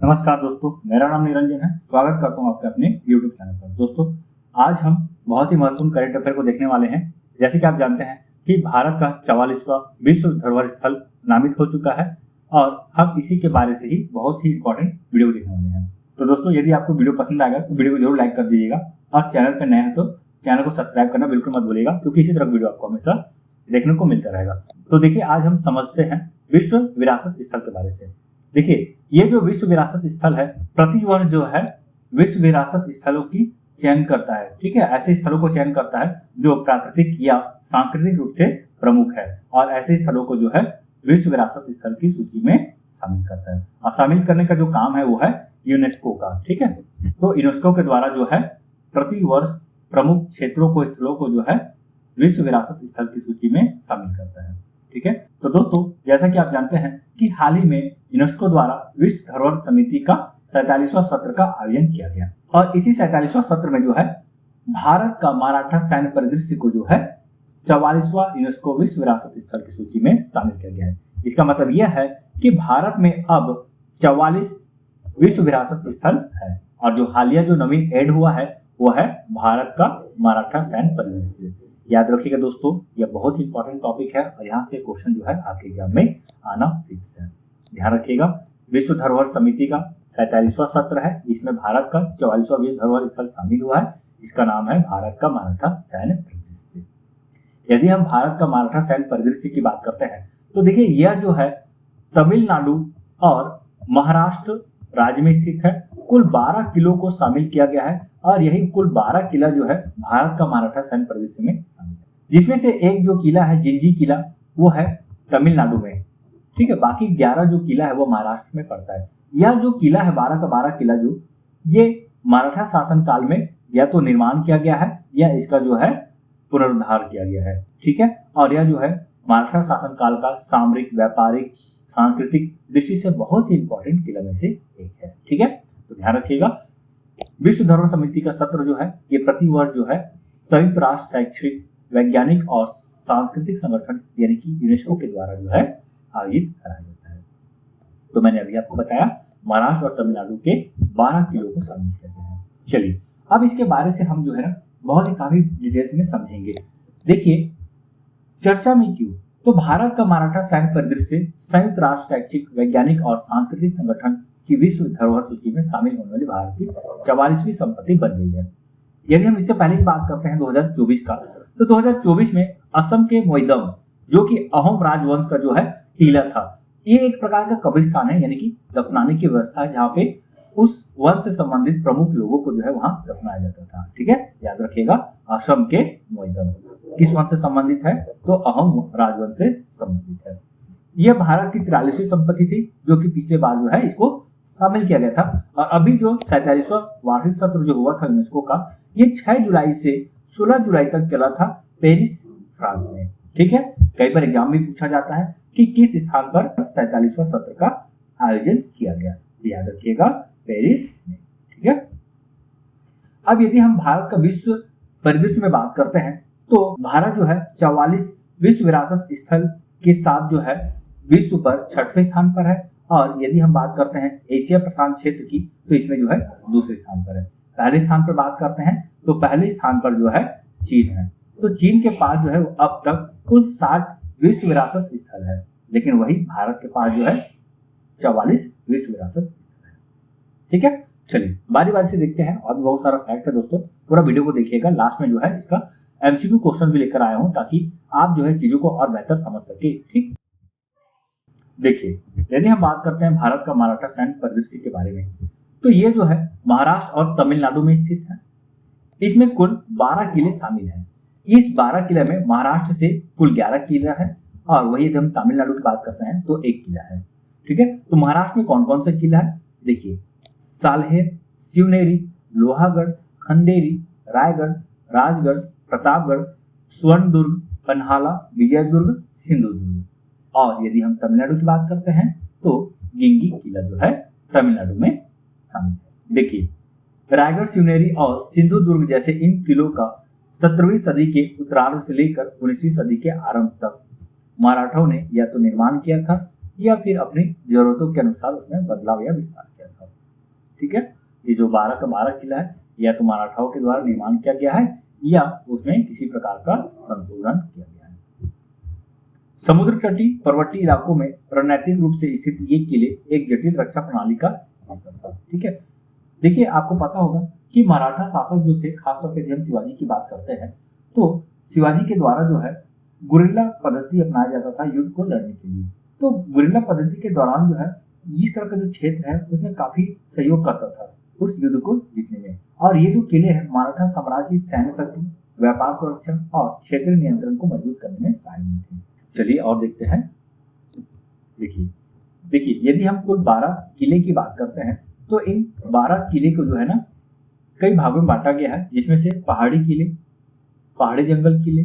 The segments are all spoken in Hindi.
नमस्कार दोस्तों, मेरा नाम निरंजन है। स्वागत करता हूं आपके अपने YouTube चैनल पर। दोस्तों, आज हम बहुत ही महत्वपूर्ण करंट अफेयर को देखने वाले हैं। जैसे कि आप जानते हैं कि भारत का 44वां विश्व धरोहर स्थल नामित हो चुका है और हम इसी के बारे से ही बहुत ही इंपॉर्टेंट वीडियो देखने वाले हैं। तो दोस्तों, यदि आपको वीडियो पसंद आएगा तो वीडियो को जरूर लाइक कर दीजिएगा और चैनल पर नए हैं तो चैनल को सब्सक्राइब करना बिल्कुल मत भूलिएगा, क्योंकि इसी तरह वीडियो आपको हमेशा देखने को मिलता रहेगा। तो देखिए, आज हम समझते हैं विश्व विरासत स्थल के बारे से। देखिए, ये जो विश्व विरासत स्थल है, प्रति वर्ष जो है विश्व विरासत स्थलों की चयन करता है। ठीक है, ऐसे स्थलों को चयन करता है जो प्राकृतिक या सांस्कृतिक रूप से प्रमुख है, और ऐसे स्थलों को जो है विश्व विरासत स्थल की सूची में शामिल करता है। और शामिल करने का जो काम है वो है यूनेस्को का। ठीक है, तो यूनेस्को के द्वारा जो है प्रति वर्ष प्रमुख क्षेत्रों को, स्थलों को जो है विश्व विरासत स्थल की सूची में शामिल करता है। ठीक है, तो दोस्तों, जैसा कि आप जानते हैं कि हाल ही में यूनेस्को द्वारा विश्व धरोहर समिति का 47वां सत्र का आयोजन किया गया, और इसी 47वां सत्र में जो है भारत का मराठा सैन्य परिदृश्य को जो है 44वां यूनेस्को विश्व विरासत स्थल की सूची में शामिल किया गया है। इसका मतलब यह है कि भारत में अब 44 विश्व विरासत स्थल है, और जो हालिया जो नवीन ऐड हुआ है वो है भारत का मराठा सैन्य परिदृश्य। याद रखिएगा दोस्तों, यह बहुत ही इंपॉर्टेंट टॉपिक है और यहाँ से क्वेश्चन जो है आपके एग्जाम में आना फिक्स है। ध्यान रखिएगा, विश्व धरोहर समिति का 47वां सत्र है, इसमें भारत का 44वां विश्व धरोहर स्थल शामिल हुआ है। इसका नाम है भारत का मराठा सैन्य परिदृश्य। यदि हम भारत का मराठा सैन्य परिदृश्य की बात करते हैं तो देखिए, यह जो है तमिलनाडु और महाराष्ट्र राज्य में स्थित है। कुल 12 किलों को शामिल किया गया है, और यही कुल 12 किला जो है भारत का मराठा सैन्य परिदृश्य में शामिल है, जिसमें से एक जो किला है जिंजी किला, वो है तमिलनाडु में। ठीक है, बाकी 11 जो किला है वो महाराष्ट्र में पड़ता है। यह जो किला है 12 का 12 किला जो ये मराठा शासन काल में या तो निर्माण किया गया है या इसका जो है पुनरुद्धार किया गया है। ठीक है, और यह जो है मराठा शासन काल का सामरिक, व्यापारिक, सांस्कृतिक दृष्टि से बहुत ही इंपॉर्टेंट किला में से एक है। ठीक है, तो ध्यान रखिएगा, विश्व धरोहर समिति का सत्र जो है ये प्रति वर्ष जो है संयुक्त राष्ट्र शैक्षिक, वैज्ञानिक और सांस्कृतिक संगठन यानी कि यूनेस्को के द्वारा जो है आयोजित कराया जाता है। तो मैंने अभी आपको बताया महाराष्ट्र और तमिलनाडु के 12 किलो को शामिल किया गया है। चलिए, अब इसके बारे से हम जो है ना बहुत ही काफी डिटेल्स में समझेंगे। देखिए, चर्चा में क्यों, तो भारत का मराठा सैन्य परिदृश्य संयुक्त राष्ट्र शैक्षिक, वैज्ञानिक और सांस्कृतिक संगठन की विश्व धरोहर सूची में शामिल होने वाली भारत की 44वीं संपत्ति बन गई है। यदि हम इससे पहले की बात करते हैं 2024 का, तो 2024 में असम के मोइदम, जो कि अहोम राजवंश का जो है टीला था, ये एक प्रकार का कब्रिस्तान है, यानी कि दफनाने की व्यवस्था है, जहाँ पे उस वंश से संबंधित प्रमुख लोगों को जो है वहां दफनाया जाता था। ठीक है, याद रखिएगा, असम के मोइदम किस वंश से संबंधित है, तो अहोम राजवंश से संबंधित है। यह भारत की 43वीं संपत्ति थी, जो कि पिछले बार जो है इसको शामिल किया गया था। और अभी जो 47वां वार्षिक सत्र जो हुआ था यूनेस्को का, ये 6 जुलाई से 16 जुलाई तक चला था पेरिस, फ्रांस में। ठीक है, कई बार एग्जाम में पूछा जाता है कि किस स्थान पर 47वां सत्र का आयोजन किया गया, याद रखिएगा पेरिस में। ठीक है, अब यदि हम भारत का विश्व परिदृश्य में बात करते हैं तो भारत जो है 44 विश्व विरासत स्थल के साथ जो है विश्व पर 6वें स्थान पर है। और यदि हम बात करते हैं एशिया प्रशांत क्षेत्र की, तो इसमें जो है दूसरे स्थान पर है। पहले स्थान पर बात करते हैं तो पहले स्थान पर जो है चीन है। तो चीन के पास जो है अब तक कुल 60 विश्व विरासत स्थल है, लेकिन वही भारत के पास जो है 44 विश्व विरासत स्थल है। ठीक है, चलिए बारी बारी से देखते हैं, और भी बहुत सारा फैक्ट है दोस्तों, पूरा वीडियो को देखिएगा। लास्ट में जो है इसका एमसीक्यू क्वेश्चन भी लेकर आया हूं, ताकि आप जो है चीजों को और बेहतर समझ सके। ठीक, देखिए, यदि हम बात करते हैं भारत का मराठा सैन्य परिदृश्य के बारे में, तो ये जो है महाराष्ट्र और तमिलनाडु में स्थित है। इसमें कुल 12 किले शामिल हैं। इस 12 किले में महाराष्ट्र से कुल 11 किला है, और वही यदि हम तमिलनाडु की बात करते हैं तो 1 किला है। ठीक है, तो महाराष्ट्र में कौन कौन सा किला है, देखिए, साल्हेर, शिवनेरी, लोहागढ़, खंडेरी, रायगढ़, राजगढ़, प्रतापगढ़, स्वर्णदुर्ग, पन्हाला, विजयदुर्ग, सिंधुदुर्ग। और यदि हम तमिलनाडु की बात करते हैं तो गिंगी किला जो है तमिलनाडु में शामिल है। देखिए, रायगढ़, शिवनेरी और सिंधुदुर्ग जैसे इन किलों का 17वीं सदी के उत्तरार्ध से लेकर 19वीं सदी के आरंभ तक मराठों ने या तो निर्माण किया था या फिर अपनी जरूरतों के अनुसार उसमें बदलाव या विस्तार किया था। ठीक है, ये जो 12 का 12 किला है या तो मराठाओं के द्वारा निर्माण किया गया है या उसमें किसी प्रकार का संशोधन किया गया है। समुद्र तटीय पर्वतीय इलाकों में रणनीतिक रूप से स्थित ये किले एक जटिल रक्षा प्रणाली का हिस्सा था। ठीक है, देखिए आपको पता होगा कि मराठा शासक जो थे, खासतौर पर हम शिवाजी की बात करते हैं, तो शिवाजी के द्वारा जो है गुरिल्ला पद्धति अपनाया जाता था युद्ध को लड़ने के लिए। तो गुरिल्ला पद्धति के दौरान जो है इस तरह का जो क्षेत्र है उसमें काफी सहयोग करता था उस युद्ध को जीतने में। और ये जो किले हैं मराठा साम्राज्य की सैन्य शक्ति, व्यापार सुरक्षा और क्षेत्रीय नियंत्रण को मजबूत करने में सहायक थे। चलिए और देखते हैं। देखिए यदि हम कुल 12 किले की बात करते हैं तो इन 12 किले को जो है ना कई भागों में बांटा गया है, जिसमें से पहाड़ी किले, पहाड़ी जंगल किले,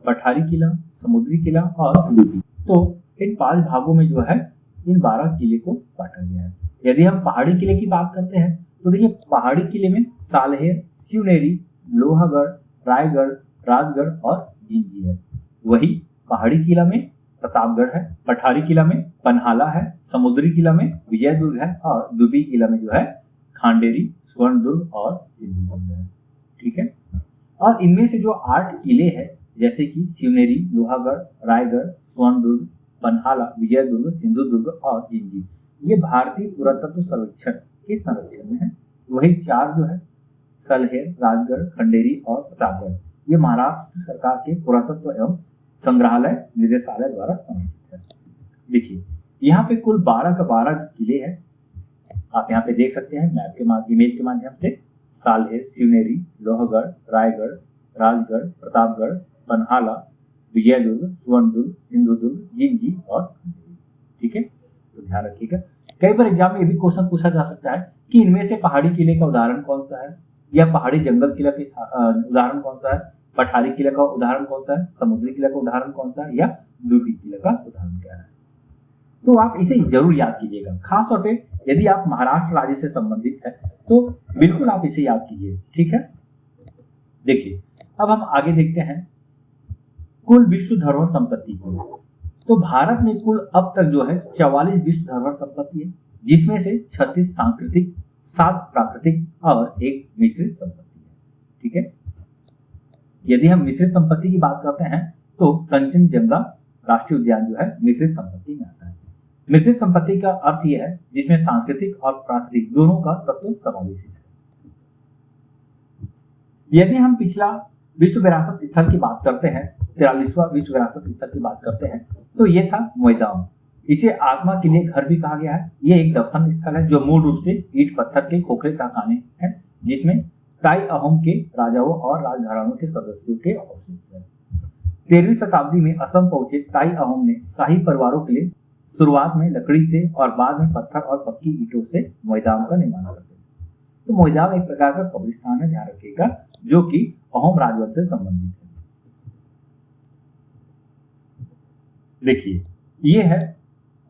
पठारी किला, समुद्री किला और लूटी। तो इन 5 भागों में जो है इन 12 किले को बांटा गया है। यदि हम पहाड़ी किले की बात करते हैं तो देखिए पहाड़ी किले में सालहेर, शिवनेरी, लोहागढ़, रायगढ़, राजगढ़ और जिंजी है। वही पहाड़ी किला में प्रतापगढ़ है, पठारी किला में पन्हाला है, समुद्री किला में विजयदुर्ग है और दुबी किला में जो है खांडेरी, स्वर्णदुर्ग और सिंधुदुर्ग है। ठीक है, और इनमें से जो 8 किले हैं जैसे कि शिवनेरी, लोहागढ़, रायगढ़, स्वर्णदुर्ग, पन्हाला, विजयदुर्ग, सिंधुदुर्ग और जिंजी, ये भारतीय पुरातत्व सर्वेक्षण के संरक्षण में है। वही 4 जो है सलहेर, राजगढ़, खंडेरी और प्रतापगढ़, ये महाराष्ट्र सरकार के पुरातत्व एवं संग्रहालय निदेशालय द्वारा संरक्षित है। देखिए यहाँ पे कुल 12 का 12 किले हैं, आप यहाँ पे देख सकते हैं मैप के इमेज के माध्यम से। सालहेर, शिवनेरी, लोहगढ़, रायगढ़, राजगढ़, प्रतापगढ़, पन्हाला, विजयदुर्ग, स्वर्णदुर्ग, सिंधुदुर्ग, जिंजी और खंडेरी। ठीक है, तो ध्यान रखिएगा। कई बार एग्जाम में ये भी क्वेश्चन पूछा जा सकता है कि इनमें से पहाड़ी किले का उदाहरण कौन सा है, या पहाड़ी जंगल किला का उदाहरण कौन सा है, पठारी किला का उदाहरण कौन सा है, समुद्री किला का उदाहरण कौन सा है, या दूबी किला का उदाहरण क्या है। तो आप इसे जरूर याद कीजिएगा, खासतौर पे यदि आप महाराष्ट्र राज्य से संबंधित है तो बिल्कुल आप इसे याद कीजिए। ठीक है, देखिए अब हम आगे देखते हैं कुल विश्व धरोहर संपत्ति को। तो भारत में कुल अब तक जो है 44 विश्व धरोहर संपत्ति है, जिसमें से 36 सांस्कृतिक, 7 प्राकृतिक और 1 मिश्रित संपत्ति है। ठीक है, यदि हम मिश्रित संपत्ति की बात करते हैं तो कंचनजंगा राष्ट्रीय उद्यान जो है मिश्रित संपत्ति में आता है। मिश्रित संपत्ति का अर्थ यह है जिसमें सांस्कृतिक और प्राकृतिक दोनों का तत्व समावेशित है। यदि हम पिछला विश्व विरासत स्थल की बात करते हैं, 43वां विश्व विरासत स्थल की बात करते हैं, तो ये था मोइदाम। इसे आत्मा के लिए घर भी कहा गया है। ये एक दफन स्थल है जो मूल रूप से ईंट पत्थर के खोखले तहखाने हैं, जिसमें ताई अहोम के राजाओं और राजघरानों के सदस्यों के अवशेष हैं। 13वीं शताब्दी में असम पहुंचे ताई अहोम ने शाही परिवारों के लिए शुरुआत में लकड़ी से और बाद में पत्थर और पक्की ईंटों से मोइदाम का निर्माण करते थे। तो मोइदाम एक प्रकार का कब्रिस्तान है, ध्यान रखिएगा, जो कि अहोम राजवंश से संबंधित है। देखिए ये है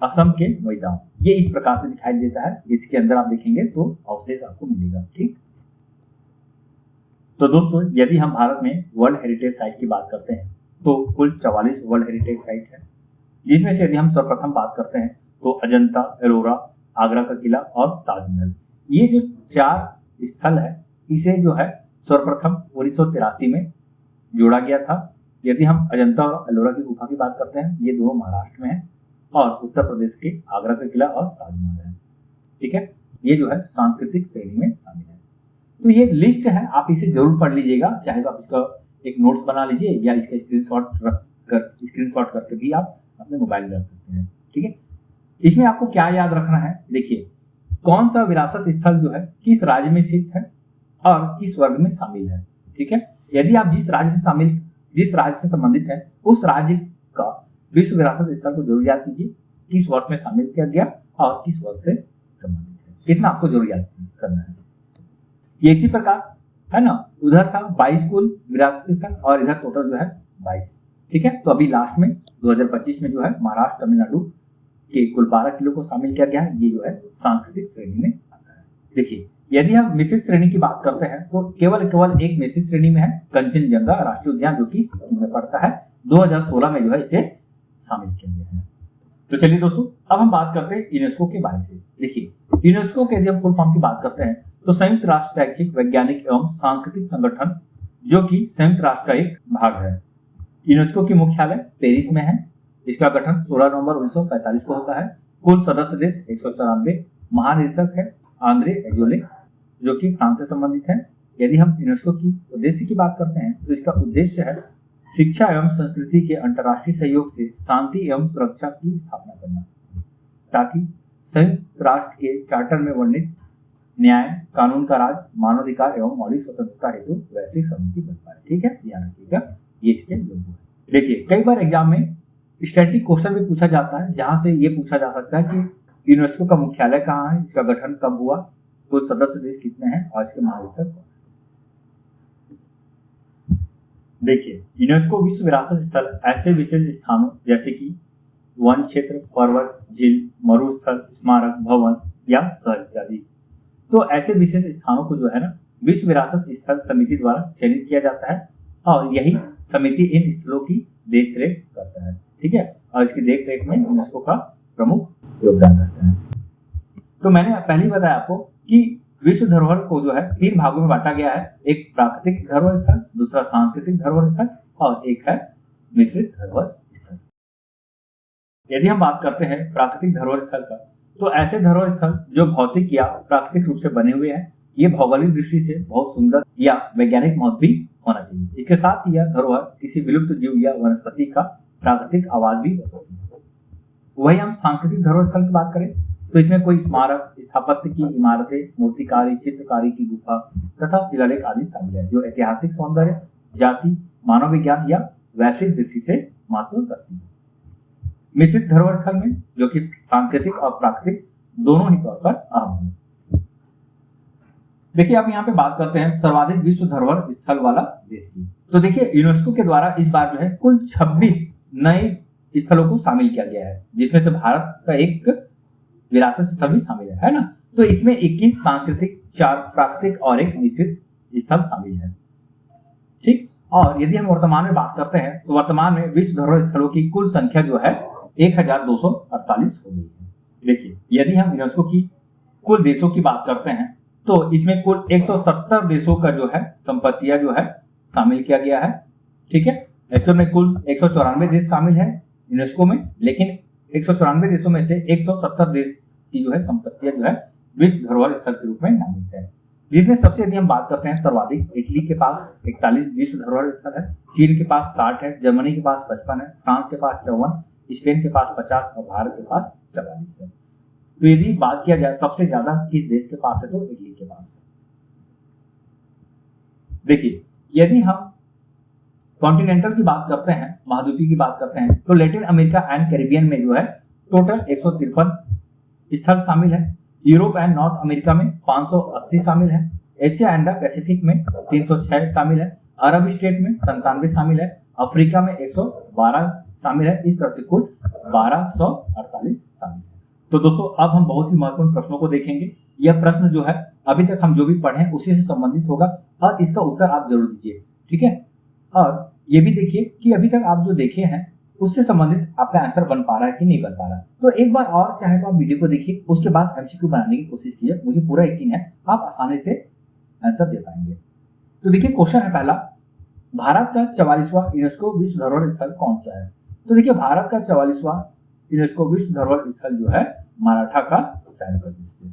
असम के मोइदाम, ये इस प्रकार से दिखाई देता है। इसके अंदर आप देखेंगे तो अवशेष आपको मिलेगा। ठीक, तो दोस्तों यदि हम भारत में वर्ल्ड हेरिटेज साइट की बात करते हैं तो कुल 44 वर्ल्ड हेरिटेज साइट है, जिसमें से यदि हम सर्वप्रथम बात करते हैं तो अजंता, एलोरा, आगरा का किला और ताजमहल, ये जो 4 स्थल है इसे जो है सर्वप्रथम 1983 में जोड़ा गया था। यदि हम अजंता और एलोरा की गुफा की बात करते हैं, ये दोनों महाराष्ट्र में है और उत्तर प्रदेश के आगरा का किला और ताजमहल है। ठीक है, ये जो है सांस्कृतिक श्रेणी में शामिल है। तो ये लिस्ट है, आप इसे जरूर पढ़ लीजिएगा, चाहे तो आप इसका एक नोट्स बना लीजिए या इसका स्क्रीनशॉट करके भी आप अपने मोबाइल में रख सकते हैं। ठीक है, इसमें आपको क्या याद रखना है, देखिए कौन सा विरासत स्थल जो है किस राज्य में स्थित है और किस वर्ग में शामिल है। ठीक है, यदि आप जिस राज्य से संबंधित है उस राज्य का विश्व विरासत स्थल को जरूर याद कीजिए, किस वर्ष में शामिल किया गया और किस वर्ग से संबंधित है, इतना आपको जरूर याद करना है। ये इसी प्रकार है ना, उधर था 22 कुल विरासत स्थल और इधर टोटल जो है 22। ठीक है, तो अभी लास्ट में 2025 में जो है महाराष्ट्र तमिलनाडु के कुल 12 किलो को शामिल किया गया है, ये जो है सांस्कृतिक श्रेणी में आता है। देखिए यदि हम मिश्रित श्रेणी की बात करते हैं तो केवल एक मिश्रित श्रेणी में है कंचनजंगा राष्ट्रीय उद्यान, जो कि सिक्किम में पड़ता है। 2016 में जो है इसे शामिल किया गया है। तो चलिए दोस्तों, अब हम बात करते हैं यूनेस्को के बारे में। देखिए, यूनेस्को के यदि हम फुल फॉर्म की बात करते हैं तो संयुक्त राष्ट्र शैक्षिक, वैज्ञानिक एवं सांस्कृतिक संगठन, जो कि संयुक्त राष्ट्र का एक भाग है। यूनेस्को की मुख्यालय पेरिस में है। इसका गठन 16 नवंबर 1945 को होता है। कुल सदस्य देश 194। महानिदेशक है आंद्रे एजोले, जो कि फ्रांस से संबंधित है। यदि हम यूनेस्को की उद्देश्य की बात करते हैं तो इसका उद्देश्य है शिक्षा एवं संस्कृति के अंतर्राष्ट्रीय सहयोग से शांति एवं सुरक्षा की स्थापना करना, ताकि संयुक्त राष्ट्र के चार्टर में वर्णित न्याय, कानून का राज, मानवाधिकार एवं मौलिक स्वतंत्रता हेतु वैश्विक समिति बन पाए। ठीक है, ध्यान रखिएगा, ये इसके लोगो है। देखिए, कई बार एग्जाम में स्टैटिक क्वेश्चन भी पूछा जाता है, जहां से ये पूछा जा सकता है कि यूनेस्को का मुख्यालय कहाँ है, इसका गठन कब हुआ, कुल सदस्य देश कितने हैं और इसके महानिदेशक कौन है। देखिए, यूनेस्को विश्व विरासत स्थल ऐसे विशेष स्थानों जैसे कि वन क्षेत्र, पर्वत, झील, मरुस्थल, स्मारक, भवन या शहर इत्यादि, तो ऐसे विशेष स्थानों को जो है ना विश्व विरासत स्थल समिति द्वारा चयनित किया जाता है और यही समिति इन स्थलों की देख रेख करता है। ठीक है, और इसकी देख रेख में यूनेस्को का प्रमुख योगदान रहता है। तो मैंने पहले ही बताया आपको कि विश्व धरोहर को जो है 3 भागों में बांटा गया है। एक प्राकृतिक धरोहर स्थल, दूसरा सांस्कृतिक धरोहर स्थल और एक है मिश्रित धरोहर स्थल। यदि हम बात करते हैं प्राकृतिक धरोहर स्थल का, तो ऐसे धरोहर स्थल जो भौतिक या प्राकृतिक रूप से बने हुए हैं, ये भौगोलिक दृष्टि से बहुत सुंदर या वैज्ञानिक महत्व भी होना चाहिए। इसके साथ ही यह धरोहर किसी विलुप्त जीव या वनस्पति का प्राकृतिक आवाज भी होती है। वही हम सांस्कृतिक धरोहर स्थल की बात करें तो इसमें कोई स्मारक, स्थापत्य की इमारतें, मूर्तिकारी, चित्रकारी की गुफा तथा शिलालेख आदि शामिल है, जो ऐतिहासिक सौंदर्य, जाति, मानव विज्ञान या वैश्विक दृष्टि से महत्व रखती है। मिश्रित धरोहर स्थल में, जो कि सांस्कृतिक और प्राकृतिक दोनों ही तौर पर अहम है। देखिए, आप यहाँ पे बात करते हैं सर्वाधिक विश्व धरोहर स्थल वाला देश की। तो देखिए, यूनेस्को के द्वारा इस बार जो है कुल 26 नए स्थलों को शामिल किया गया है, जिसमें से भारत का एक विरासत स्थल भी शामिल है ना। तो इसमें 21 सांस्कृतिक, 4 प्राकृतिक और 1 मिश्रित स्थल शामिल है। ठीक, और यदि हम वर्तमान में बात करते हैं तो वर्तमान में विश्व धरोहर स्थलों की कुल संख्या जो है 1248 हो गई है। देखिए, यदि हम यूनेस्को की कुल देशों की बात करते हैं तो इसमें कुल 170 देशों का जो है संपत्तियां जो है शामिल किया गया है। ठीक है, एक्चुअल में कुल 194 देश शामिल है यूनेस्को में, लेकिन 194 देशों में से 170 देश की जो है संपत्तियां जो है विश्व धरोहर स्थल के रूप में नामित है। जिसमें सबसे यदि हम बात करते हैं सर्वाधिक, इटली के पास 41 विश्व धरोहर स्थल है, चीन के पास 60 है, जर्मनी के पास 55 है, फ्रांस के पास 54, स्पेन के पास 50 और भारत के पास 44 है। तो यदि बात किया जाए सबसे ज्यादा किस देश के पास है, तो इटली के पास है। देखिए, यदि हम कॉन्टिनेंटल की बात करते हैं, महाद्वीपीय की बात करते हैं, तो लैटिन अमेरिका एंड कैरिबियन में जो है टोटल 153 स्थल शामिल है। यूरोप एंड नॉर्थ अमेरिका में 580 शामिल है। एशिया एंड पैसिफिक में 306 शामिल है। अरब स्टेट में 97 शामिल है। अफ्रीका में 112 शामिल है। इस तरह से कुल 1248 शामिल है। तो दोस्तों, अब हम बहुत ही महत्वपूर्ण प्रश्नों को देखेंगे। यह प्रश्न जो है अभी तक हम जो भी पढ़े हैं उसी से संबंधित होगा और इसका उत्तर आप जरूर दीजिए। ठीक है, और ये भी देखिए कि अभी तक आप जो देखे हैं उससे संबंधित आपका आंसर बन पा रहा है कि नहीं बन पा रहा है। तो एक बार और चाहे तो आप वीडियो को देखिए, उसके बाद एमसीक्यू बनाने की कोशिश कीजिए। मुझे पूरा यकीन है आप आसानी से आंसर दे पाएंगे। तो देखिए, क्वेश्चन है पहला, भारत का 44वां यूनेस्को विश्व धरोहर स्थल कौन सा है? तो देखिए, भारत का 44वां यूनेस्को विश्व धरोहर स्थल जो है मराठा का सैन्य परिदृश्य।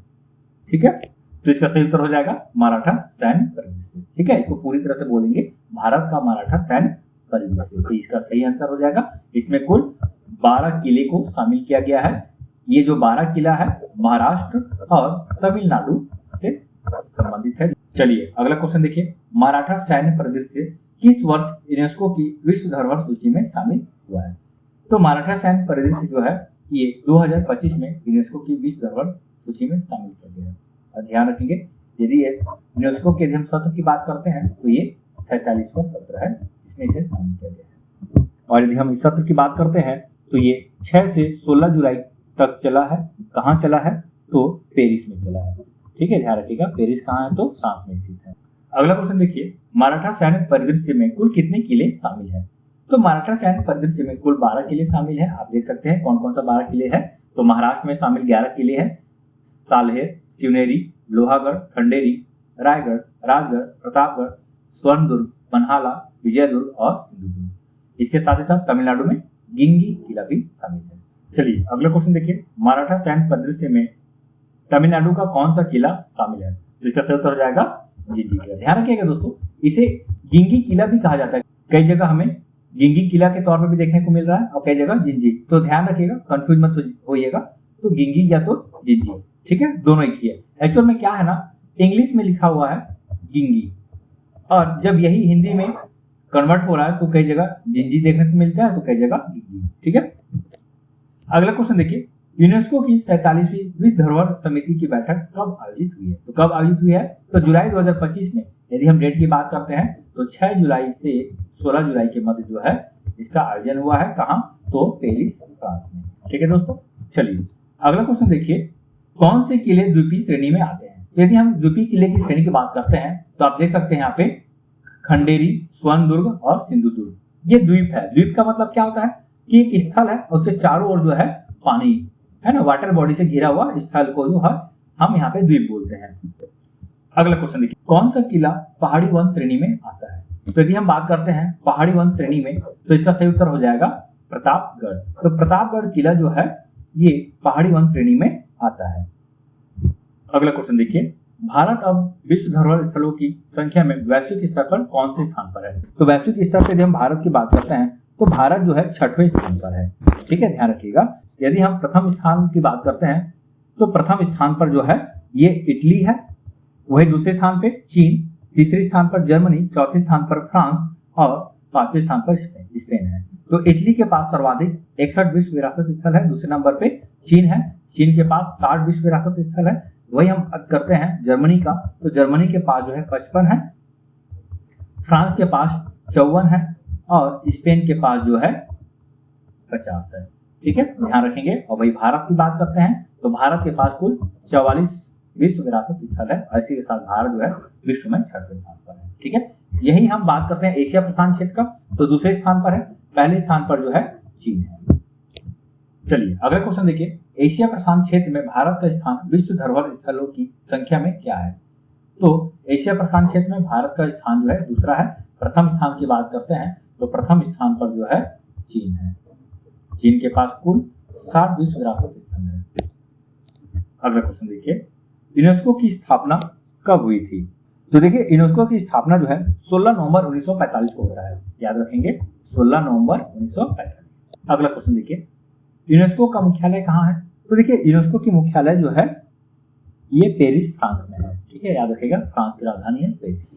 ठीक है, तो इसका सही उत्तर हो जाएगा मराठा सैन्य परिदृश्य। ठीक है, इसको पूरी तरह से बोलेंगे भारत का मराठा सैन्य परिदृश्य, तो इसका सही आंसर हो जाएगा। इसमें कुल 12 किले को शामिल किया गया है। ये जो 12 किला है महाराष्ट्र और तमिलनाडु से संबंधित है। चलिए अगला क्वेश्चन देखिए, मराठा सैन्य परिदृश्य किस वर्ष यूनेस्को की विश्व धरोहर सूची में शामिल हुआ है? तो मराठा सैन्य परिदृश्य जो है ये 2025 में यूनेस्को की विश्व धरोहर सूची में शामिल किया गया है। और ध्यान रखेंगे, यदि यूनेस्को के हम सत्र की बात करते हैं तो ये 47वां सत्र है जिसमें इसे शामिल किया गया है। और यदि हम इस सत्र की बात करते हैं तो ये 6 से 16 जुलाई तक चला है। कहाँ चला है? तो पेरिस में चला है। ठीक है, ध्यान रखिएगा, पेरिस कहाँ है? तो फ्रांस में स्थित है। अगला क्वेश्चन देखिए, मराठा सैन्य परिदृश्य में कुल कितने किले शामिल हैं? तो मराठा सैन्य परिदृश्य में कुल 12 किले शामिल है। आप देख सकते हैं कौन कौन सा 12 किले है। तो महाराष्ट्र में शामिल 11 किले हैं, साल्हेर, शिवनेरी, लोहागढ़, खंडेरी, रायगढ़, राजगढ़, प्रतापगढ़, स्वर्णदुर्ग, पन्हाला, विजयदुर्ग और सिंधुदुर्ग। इसके साथ ही साथ तमिलनाडु में गिंगी किला भी शामिल है। चलिए अगला क्वेश्चन देखिए, मराठा सैन्य परिदृश्य में तमिलनाडु का कौन सा किला शामिल है? तो इसका सही उत्तर हो जाएगा जिंजी किला। ध्यान रखिएगा दोस्तों, इसे गिंगी किला भी कहा जाता है। कई जगह हमें गिंगी किला के तौर पर भी देखने को मिल रहा है और कई जगह जिंजी। तो ध्यान रखिएगा, कंफ्यूज मत होइएगा। तो गिंगी या तो जिंजी, ठीक है, दोनों एक ही है। एक्चुअल में क्या है ना, इंग्लिश में लिखा हुआ है गिंगी और जब यही हिंदी में कन्वर्ट हो रहा है तो कई जगह जिंजी देखने को मिलता है तो कई जगह गिंगी, ठीक है। अगला क्वेश्चन देखिए, यूनेस्को की 47वीं विश्व धरोहर समिति की बैठक कब आयोजित हुई है? तो कब आयोजित हुई है? तो जुलाई 2025 में। यदि हम डेट की बात करते हैं तो 6 जुलाई से 16 जुलाई के मध्य जो है इसका आयोजन हुआ है। कहाँ? तो पेरिस, फ्रांस में, ठीक है दोस्तों। चलिए अगला क्वेश्चन देखिए, कौन से किले द्वीपीय श्रेणी में आते हैं? तो यदि हम द्वीपीय किले की श्रेणी की बात करते हैं तो आप देख सकते हैं यहाँ पे खंडेरी, स्वर्णदुर्ग और सिंधुदुर्ग, ये द्वीप है। द्वीप का मतलब क्या होता है कि एक स्थल है और उसके चारों ओर जो है पानी है ना, वाटर बॉडी से घिरा हुआ स्थल को जो है हम यहाँ पे द्वीप बोलते हैं। अगला क्वेश्चन देखिए, कौन सा किला पहाड़ी वन श्रेणी में आता है? तो यदि हम बात करते हैं पहाड़ी वन श्रेणी में तो इसका सही उत्तर हो जाएगा प्रतापगढ़। तो प्रतापगढ़ किला जो है ये पहाड़ी वन श्रेणी में आता है। अगला क्वेश्चन देखिए, भारत अब विश्व धरोहर स्थलों की संख्या में वैश्विक स्तर पर कौन से स्थान पर है? तो वैश्विक स्तर पर यदि हम भारत की बात करते हैं तो भारत जो है 6वें स्थान पर है, ठीक है, ध्यान रखिएगा। यदि हम प्रथम स्थान की बात करते हैं तो प्रथम स्थान पर जो है ये इटली है, वही दूसरे स्थान पे चीन, तीसरे स्थान पर जर्मनी, चौथे स्थान पर फ्रांस और 5वें स्थान पर स्पेन है। तो इटली के पास सर्वाधिक 61 विश्व विरासत स्थल है, दूसरे नंबर पे चीन है, चीन के पास 60 विश्व विरासत स्थल है। वही हम करते हैं जर्मनी का, तो जर्मनी के पास जो है 55 है, फ्रांस के पास 54 है और स्पेन के पास जो है 50 है, ठीक है, ध्यान रखेंगे। और वही भारत की बात करते हैं तो भारत के पास कुल 44 विश्व विरासत स्थल है और इसी के साथ भारत जो है विश्व में 6वें स्थान पर है, ठीक है। यही हम बात करते हैं एशिया प्रशांत क्षेत्र का, तो दूसरे स्थान पर है, पहले स्थान पर जो है चीन है। चलिए अगला क्वेश्चन देखिए, एशिया प्रशांत क्षेत्र में भारत का स्थान विश्व धरोहर स्थलों की संख्या में क्या है? तो एशिया प्रशांत क्षेत्र में भारत का स्थान जो है दूसरा है। प्रथम स्थान की बात करते हैं तो प्रथम स्थान पर जो है चीन है, चीन के पास कुल 60 विश्व विरासत स्थल है। अगला क्वेश्चन देखिए, यूनेस्को की स्थापना कब हुई थी? तो देखिए यूनेस्को की स्थापना जो है 16 नवंबर 1945 को होता है, याद रखेंगे 16 नवंबर 1945। अगला क्वेश्चन देखिए, यूनेस्को का मुख्यालय कहाँ है? तो देखिए यूनेस्को की मुख्यालय जो है ये पेरिस, फ्रांस में है, ठीक है, याद रखिएगा, फ्रांस की राजधानी है पेरिस।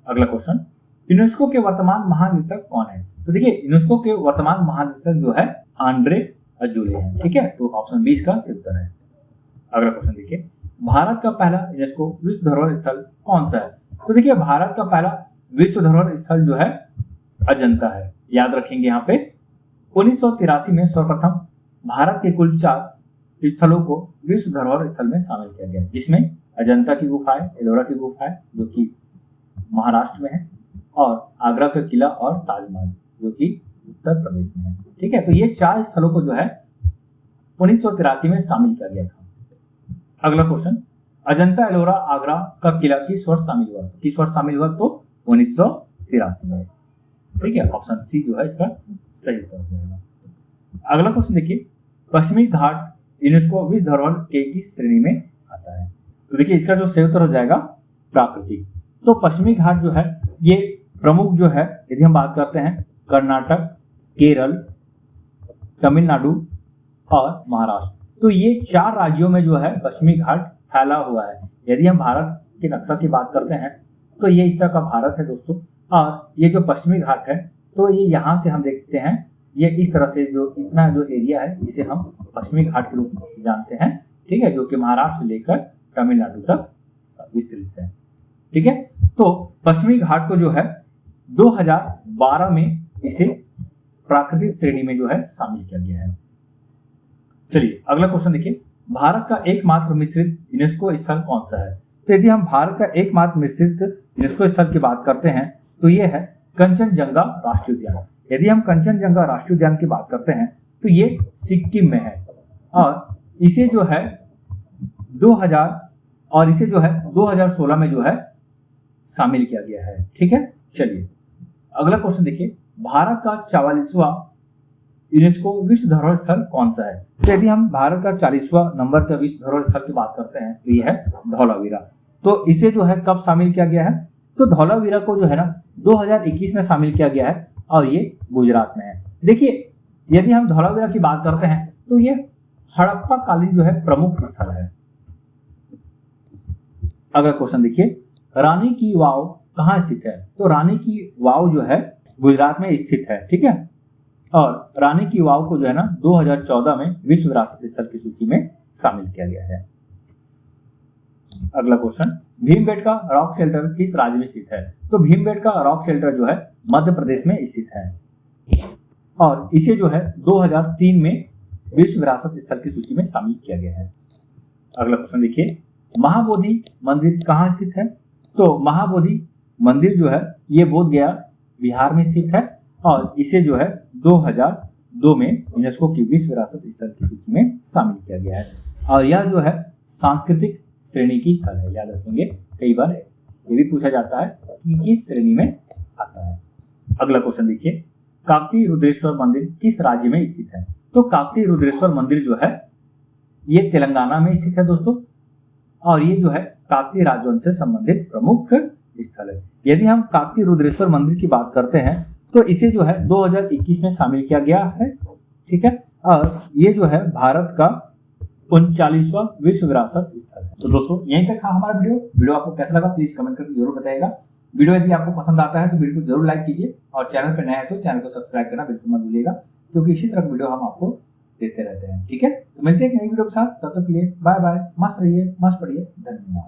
अगला क्वेश्चन, यूनेस्को के वर्तमान महानिदेशक कौन है? तो देखिए यूनेस्को के वर्तमान महानिदेशक जो है आंद्रे अजौले हैं, ठीक है, तो ऑप्शन 20 का उत्तर है। अगला क्वेश्चन देखिए, भारत का पहला यूनेस्को विश्व धरोहर स्थल कौन सा है? तो देखिए भारत का पहला विश्व धरोहर स्थल जो है अजंता है, याद रखेंगे। यहाँ पे 1983 में सर्वप्रथम भारत के कुल 4 स्थलों को विश्व धरोहर स्थल में शामिल किया गया, जिसमें अजंता की गुफा है, एलोरा की गुफा है जो कि महाराष्ट्र में है, और आगरा का किला और ताजमहल जो कि उत्तर प्रदेश में है, ठीक है। तो ये 4 स्थलों को जो है 1983 में शामिल किया गया था। अगला क्वेश्चन, अजंता एलोरा आगरा का किला किस वर्ष शामिल हुआ? किस वर्ष शामिल हुआ? तो 1983 में, ठीक है, ऑप्शन सी जो है इसका सही उत्तर हो जाएगा। अगला क्वेश्चन देखिए, पश्चिमी घाट यूनेस्को विश्व धरोहर के किस श्रेणी में आता है? तो देखिए इसका जो सही उत्तर हो जाएगा प्राकृतिक। तो पश्चिमी घाट जो है ये प्रमुख जो है, यदि हम बात करते हैं कर्नाटक, केरल, तमिलनाडु और महाराष्ट्र, तो ये 4 राज्यों में जो है पश्चिमी घाट फैला हुआ है। यदि हम भारत के नक्शा की बात करते हैं तो ये इस तरह का भारत है दोस्तों, और ये जो पश्चिमी घाट है तो ये यहाँ से हम देखते हैं, ये इस तरह से जो इतना जो एरिया है इसे हम पश्चिमी घाट के रूप में जानते हैं, ठीक है, जो कि महाराष्ट्र से लेकर तमिलनाडु तक विस्तृत है, ठीक है। तो पश्चिमी घाट को जो है 2012 में इसे प्राकृतिक श्रेणी में जो है शामिल किया गया है। चलिए अगला क्वेश्चन देखिए, भारत का एकमात्र मिश्रित यूनेस्को स्थल कौन सा है? तो यदि हम भारत का एकमात्र मिश्रित यूनेस्को स्थल की बात करते हैं तो ये है कंचनजंगा राष्ट्रीय उद्यान। यदि हम कंचनजंगा राष्ट्रीय उद्यान की बात करते हैं तो ये सिक्किम में है और इसे जो है 2016 में जो है शामिल किया गया है। ठीक है, चलिए अगला क्वेश्चन देखिए, भारत का 44वां यूनेस्को विश्व धरोहर स्थल कौन सा है? तो यदि हम भारत का 40वां नंबर का विश्व धरोहर स्थल की बात करते हैं तो ये है धौलावीरा। तो इसे जो है कब शामिल किया गया है? तो धौलावीरा को जो है ना 2021 में शामिल किया गया है और ये गुजरात में है। देखिए यदि हम धौलावीरा की बात करते हैं तो ये हड़प्पा कालीन जो है प्रमुख स्थल है। अगला क्वेश्चन देखिए, रानी की वाव कहाँ स्थित है? तो रानी की वाव जो है गुजरात में स्थित है। ठीक है, और रानी की वाव को जो है ना 2014 में विश्व विरासत स्थल की सूची में शामिल किया गया है। अगला क्वेश्चन, भीमबेटका रॉक शेल्टर किस राज्य में स्थित है? तो भीमबेटका रॉक शेल्टर जो है मध्य प्रदेश में स्थित है और इसे जो है 2003 में विश्व विरासत स्थल की सूची में शामिल किया गया है। अगला क्वेश्चन देखिए, महाबोधि मंदिर कहाँ स्थित है? तो महाबोधि मंदिर जो है ये बोध गया बिहार में स्थित है और इसे जो है 2002 में यूनेस्को की विश्व विरासत स्थल की सूची में शामिल किया गया है और यह जो है सांस्कृतिक श्रेणी की स्थल है। याद रखेंगे, कई बार ये भी पूछा जाता है कि किस श्रेणी में आता है। अगला क्वेश्चन देखिए, काकती रुद्रेश्वर मंदिर किस राज्य में स्थित है? तो काकती रुद्रेश्वर मंदिर जो है ये तेलंगाना में स्थित है दोस्तों और ये जो है काकती राजवंश से संबंधित प्रमुख स्थल है। यदि हम काकती रुद्रेश्वर मंदिर की बात करते हैं तो इसे जो है 2021 में शामिल किया गया है। ठीक है, और ये जो है भारत का 39वां विश्व विरासत स्थल है। तो दोस्तों यहीं तक था हमारा वीडियो आपको कैसा लगा प्लीज कमेंट करके जरूर बताइएगा। वीडियो यदि आपको पसंद आता है तो वीडियो को जरूर लाइक कीजिए और चैनल पर नया है तो चैनल को सब्सक्राइब करना बिल्कुल मत भूलिएगा, क्योंकि इसी तरह वीडियो हम आपको देते रहते हैं। ठीक है, तो मिलते हैं एक नई वीडियो के साथ, तब तक के लिए बाय बाय, मस्त रहिए, मस्त पढ़िए, धन्यवाद।